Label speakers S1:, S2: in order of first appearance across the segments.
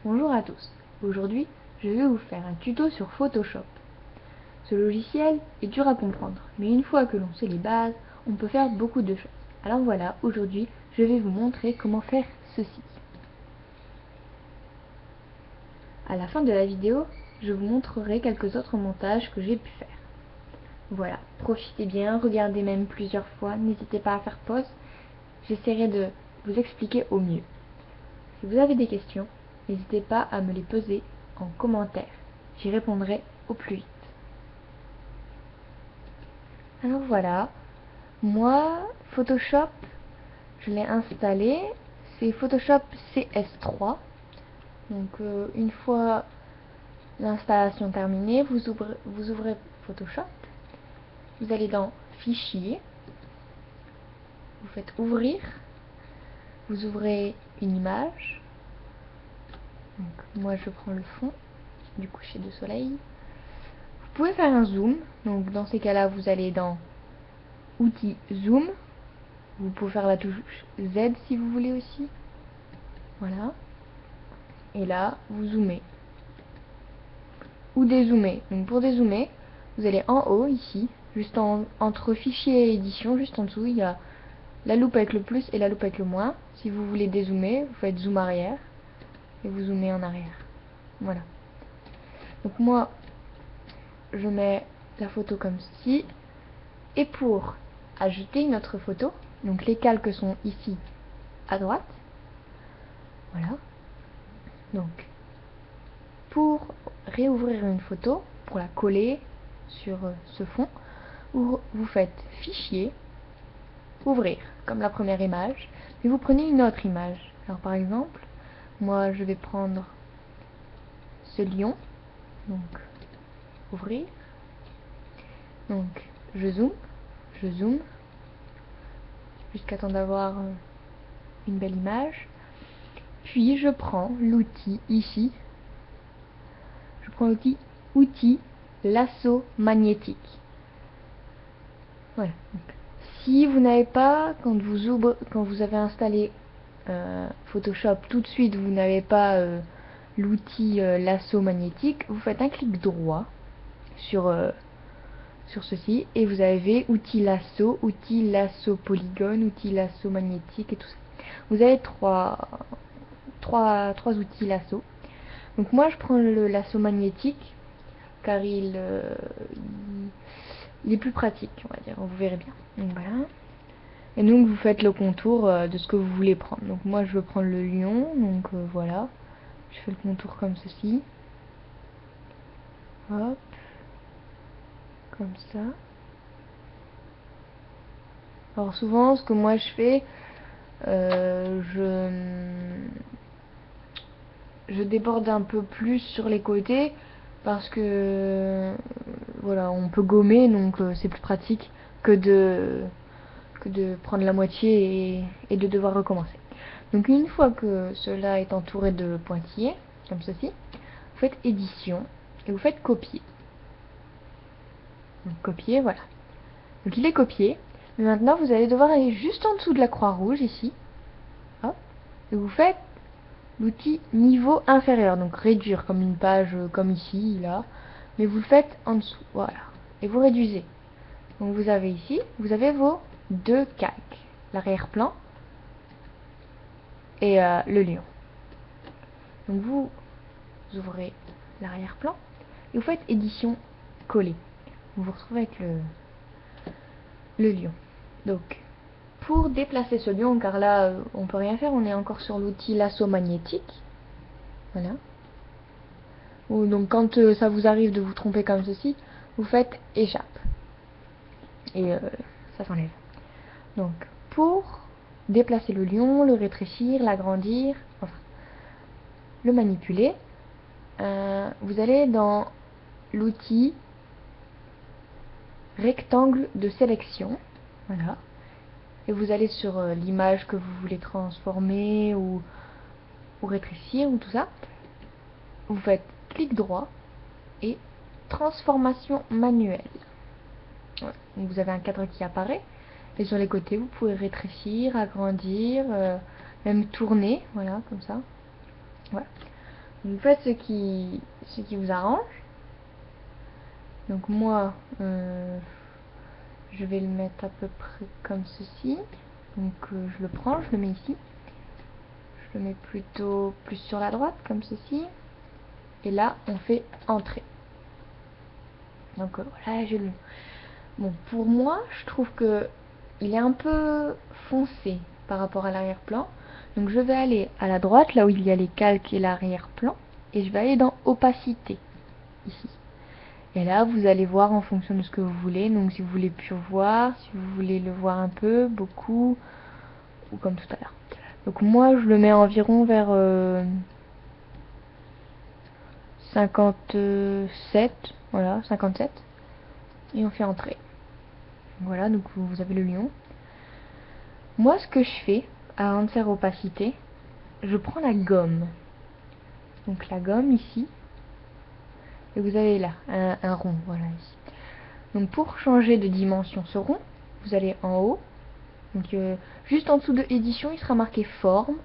S1: Bonjour à tous, aujourd'hui je vais vous faire un tuto sur Photoshop. Ce logiciel est dur à comprendre, mais une fois que l'on sait les bases, on peut faire beaucoup de choses. Alors voilà, aujourd'hui je vais vous montrer comment faire ceci. À la fin de la vidéo, je vous montrerai quelques autres montages que j'ai pu faire. Voilà, profitez bien, regardez même plusieurs fois, n'hésitez pas à faire pause, j'essaierai de vous expliquer au mieux. Si vous avez des questions, n'hésitez pas à me les poser en commentaire, j'y répondrai au plus vite. Alors voilà, moi, Photoshop, je l'ai installé, c'est Photoshop CS3. Donc une fois l'installation terminée, vous ouvrez Photoshop, vous allez dans Fichier, vous faites Ouvrir, vous ouvrez une image. Donc moi je prends le fond du coucher de soleil. Vous pouvez faire un zoom, donc dans ces cas-là vous allez dans Outils Zoom. Vous pouvez faire la touche Z si vous voulez aussi. Voilà. Et là, vous zoomez. Ou dézoomer. Donc pour dézoomer, vous allez en haut ici, juste entre fichier et édition, juste en dessous, il y a la loupe avec le plus et la loupe avec le moins. Si vous voulez dézoomer, vous faites zoom arrière et vous zoomez en arrière. Voilà. Donc moi, je mets la photo comme ceci. Et pour ajouter une autre photo, donc les calques sont ici à droite. Voilà. Donc, pour réouvrir une photo, pour la coller sur ce fond, vous faites Fichier, Ouvrir, comme la première image, et vous prenez une autre image. Alors par exemple, moi je vais prendre ce lion, donc Ouvrir, donc je zoome, jusqu'à temps d'avoir une belle image, puis je prends l'outil ici, je prends l'outil lasso magnétique. Voilà. Donc, si vous n'avez pas, quand vous avez installé Photoshop, tout de suite vous n'avez pas l'outil lasso magnétique, vous faites un clic droit sur ceci et vous avez outil lasso polygone, outil lasso magnétique et tout ça. Vous avez trois outils lasso. Donc moi je prends le lasso magnétique car il est plus pratique, on va dire, vous verrez bien. Donc voilà. Et donc vous faites le contour de ce que vous voulez prendre. Donc moi je veux prendre le lion, donc voilà. Je fais le contour comme ceci. Hop. Comme ça. Alors souvent ce que moi je fais, je déborde un peu plus sur les côtés parce que voilà, on peut gommer, donc c'est plus pratique que de prendre la moitié et de devoir recommencer. Donc une fois que cela est entouré de pointillés, comme ceci, vous faites édition et vous faites copier. Donc copier, voilà. Donc il est copié. Mais maintenant vous allez devoir aller juste en dessous de la croix rouge ici. Hop. Et vous faites l'outil niveau inférieur. Donc réduire comme une page comme ici, là. Mais vous le faites en dessous. Voilà. Et vous réduisez. Donc vous avez ici, vous avez vos deux calques. L'arrière-plan et le lion. Donc vous ouvrez l'arrière-plan et vous faites édition coller. Vous vous retrouvez avec le lion. Donc pour déplacer ce lion, car là on peut rien faire, on est encore sur l'outil lasso magnétique. Voilà. Donc quand ça vous arrive de vous tromper comme ceci, vous faites échappe. Et ça s'enlève. Donc pour déplacer le lion, le rétrécir, l'agrandir, enfin le manipuler, vous allez dans l'outil rectangle de sélection, voilà, et vous allez sur l'image que vous voulez transformer ou rétrécir ou tout ça. Vous faites clic droit et transformation manuelle. Voilà. Donc vous avez un cadre qui apparaît et sur les côtés vous pouvez rétrécir, agrandir, même tourner, voilà, comme ça. Voilà. Vous faites ce qui vous arrange. Donc moi, je vais le mettre à peu près comme ceci. Donc je le prends, je le mets ici. Je le mets plutôt plus sur la droite, comme ceci. Et là, on fait entrer. Donc voilà, j'ai le... Bon, pour moi, je trouve que il est un peu foncé par rapport à l'arrière-plan. Donc je vais aller à la droite, là où il y a les calques et l'arrière-plan. Et je vais aller dans opacité, ici. Et là, vous allez voir en fonction de ce que vous voulez. Donc si vous voulez pur voir, si vous voulez le voir un peu, beaucoup, ou comme tout à l'heure. Donc moi, je le mets environ vers 57. Voilà, 57. Et on fait entrer. Voilà, donc vous avez le lion. Moi, ce que je fais, avant de faire opacité, je prends la gomme. Donc la gomme ici. Et vous avez là, un rond, voilà ici. Donc pour changer de dimension ce rond, vous allez en haut. Donc juste en dessous de édition, il sera marqué forme.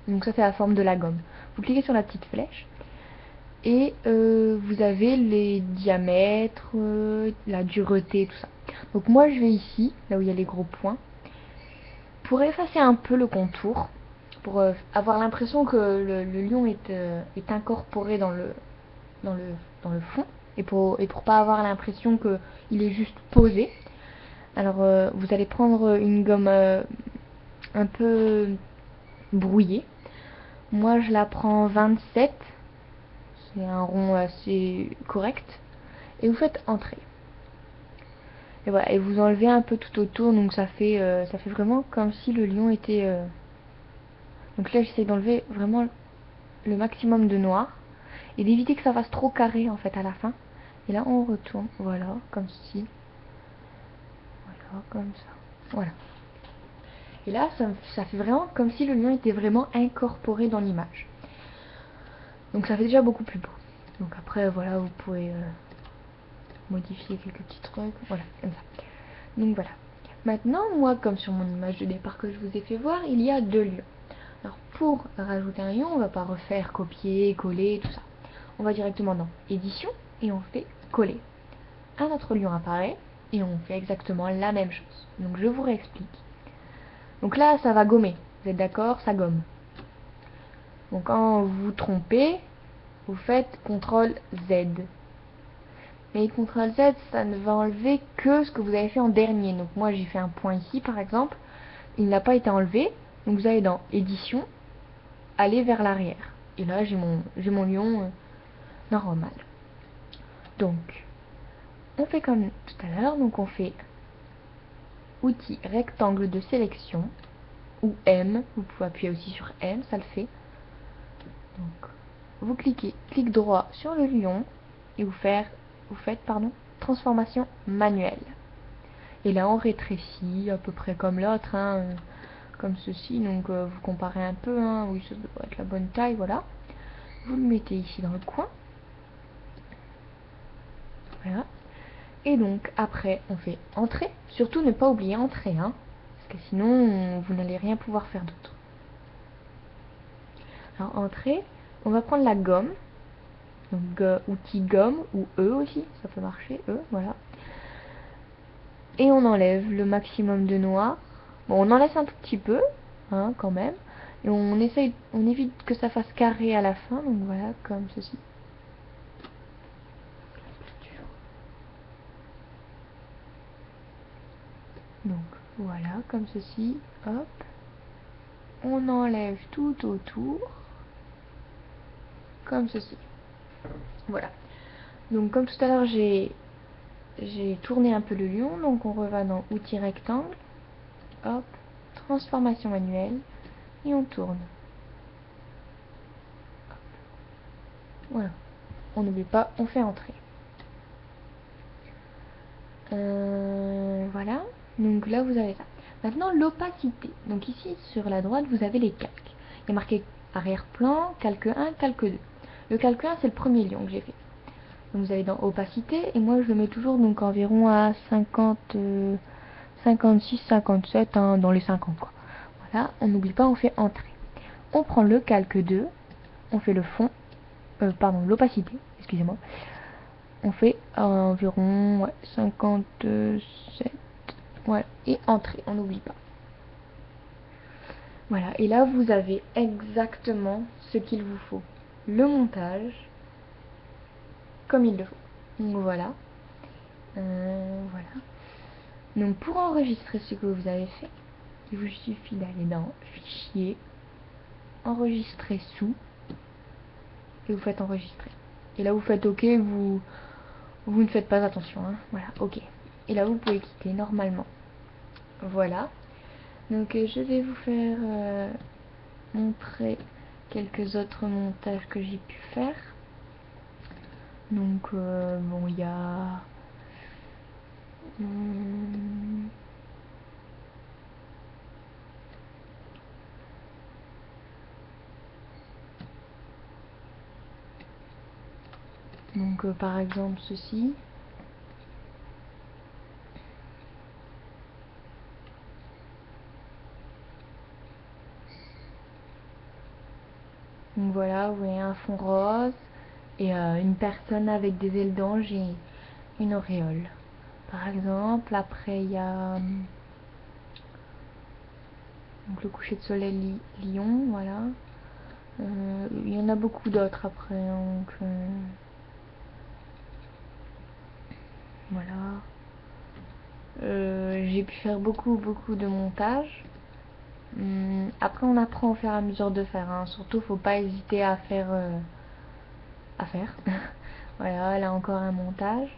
S1: Donc ça c'est la forme de la gomme. Vous cliquez sur la petite flèche. Et vous avez les diamètres, la dureté, tout ça. Donc moi je vais ici, là où il y a les gros points, pour effacer un peu le contour, pour avoir l'impression que le lion est incorporé dans le, dans le fond, et pour pas avoir l'impression qu'il est juste posé. Alors vous allez prendre une gomme un peu brouillée. Moi je la prends 27, c'est un rond assez correct, et vous faites entrer. Et voilà, et vous enlevez un peu tout autour, donc ça fait vraiment comme si le lion était... Donc là j'essaie d'enlever vraiment le maximum de noir, et d'éviter que ça fasse trop carré en fait à la fin. Et là on retourne, voilà, comme ceci. Voilà, comme ça. Voilà. Et là ça fait vraiment comme si le lion était vraiment incorporé dans l'image. Donc ça fait déjà beaucoup plus beau. Donc après voilà, vous pouvez modifier quelques petits trucs, voilà, comme ça. Donc voilà. Maintenant, moi, comme sur mon image de départ que je vous ai fait voir, il y a deux lions. Alors, pour rajouter un lion, on va pas refaire copier, coller, tout ça. On va directement dans édition et on fait coller. Un autre lion apparaît et on fait exactement la même chose. Donc, je vous réexplique. Donc là, ça va gommer. Vous êtes d'accord? Ça gomme. Donc, quand vous vous trompez, vous faites CTRL Z. Mais CTRL Z, ça ne va enlever que ce que vous avez fait en dernier. Donc moi j'ai fait un point ici par exemple, il n'a pas été enlevé. Donc vous allez dans édition, aller vers l'arrière. Et là j'ai mon lion normal. Donc on fait comme tout à l'heure, donc on fait outil rectangle de sélection ou M, vous pouvez appuyer aussi sur M, ça le fait. Donc vous cliquez, clic droit sur le lion et vous faites transformation manuelle. Et là on rétrécit à peu près comme l'autre, hein, comme ceci. Donc vous comparez un peu, hein, oui ça doit être la bonne taille, voilà. Vous le mettez ici dans le coin. Voilà. Et donc après on fait entrer. Surtout ne pas oublier entrer, hein, parce que sinon vous n'allez rien pouvoir faire d'autre. Alors entrée, on va prendre la gomme. Donc outil gomme ou E aussi, ça peut marcher, E, voilà. Et on enlève le maximum de noir. Bon, on en laisse un tout petit peu, hein, quand même. Et on évite que ça fasse carré à la fin, donc voilà, comme ceci. Donc voilà, comme ceci, hop. On enlève tout autour, comme ceci. Voilà. Donc comme tout à l'heure, j'ai tourné un peu le lion, donc on revient dans outils rectangle, hop, transformation manuelle, et on tourne. Voilà. On n'oublie pas, on fait entrer. Voilà. Donc là, vous avez ça. Maintenant, l'opacité. Donc ici, sur la droite, vous avez les calques. Il y a marqué arrière-plan, calque 1, calque 2. Le calque 1, c'est le premier lion que j'ai fait. Donc vous allez dans opacité, et moi, je le mets toujours donc environ à 50, 56, 57, hein, dans les 50, quoi. Voilà, on n'oublie pas, on fait entrer. On prend le calque 2, on fait le fond, pardon, l'opacité, excusez-moi. On fait environ 57. Voilà, et entrée, on n'oublie pas. Voilà, et là vous avez exactement ce qu'il vous faut. Le montage, comme il le faut. Donc voilà. Voilà. Donc pour enregistrer ce que vous avez fait, il vous suffit d'aller dans Fichier, Enregistrer sous, et vous faites enregistrer. Et là vous faites OK, vous ne faites pas attention, hein. Voilà, OK. Et là vous pouvez quitter normalement. Voilà. Donc je vais vous faire montrer quelques autres montages que j'ai pu faire. Donc bon, il y a donc par exemple ceci. Donc voilà, vous voyez un fond rose et une personne avec des ailes d'ange et une auréole. Par exemple, après il y a donc le coucher de soleil Lyon, voilà. Il y en a beaucoup d'autres après, donc voilà. J'ai pu faire beaucoup de montage. Après on apprend au fur et à mesure de faire, hein. Surtout faut pas hésiter à faire voilà, là encore un montage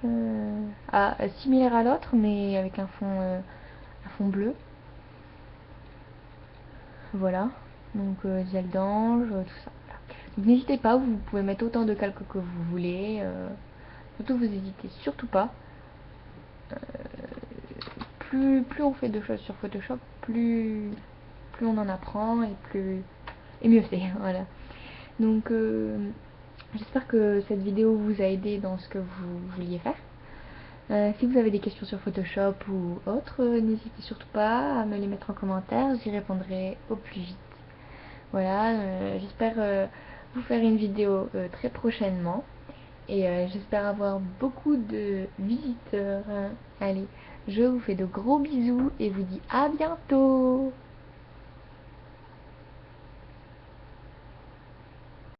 S1: similaire à l'autre mais avec un fond bleu. Voilà, donc gel d'ange, tout ça, voilà. N'hésitez pas, vous pouvez mettre autant de calques que vous voulez, surtout vous n'hésitez surtout pas. Plus on fait de choses sur Photoshop, plus on en apprend et mieux c'est. Voilà. Donc j'espère que cette vidéo vous a aidé dans ce que vous vouliez faire. Si vous avez des questions sur Photoshop ou autre, n'hésitez surtout pas à me les mettre en commentaire, j'y répondrai au plus vite. Voilà, j'espère vous faire une vidéo très prochainement et j'espère avoir beaucoup de visiteurs. Allez, je vous fais de gros bisous et vous dis à bientôt.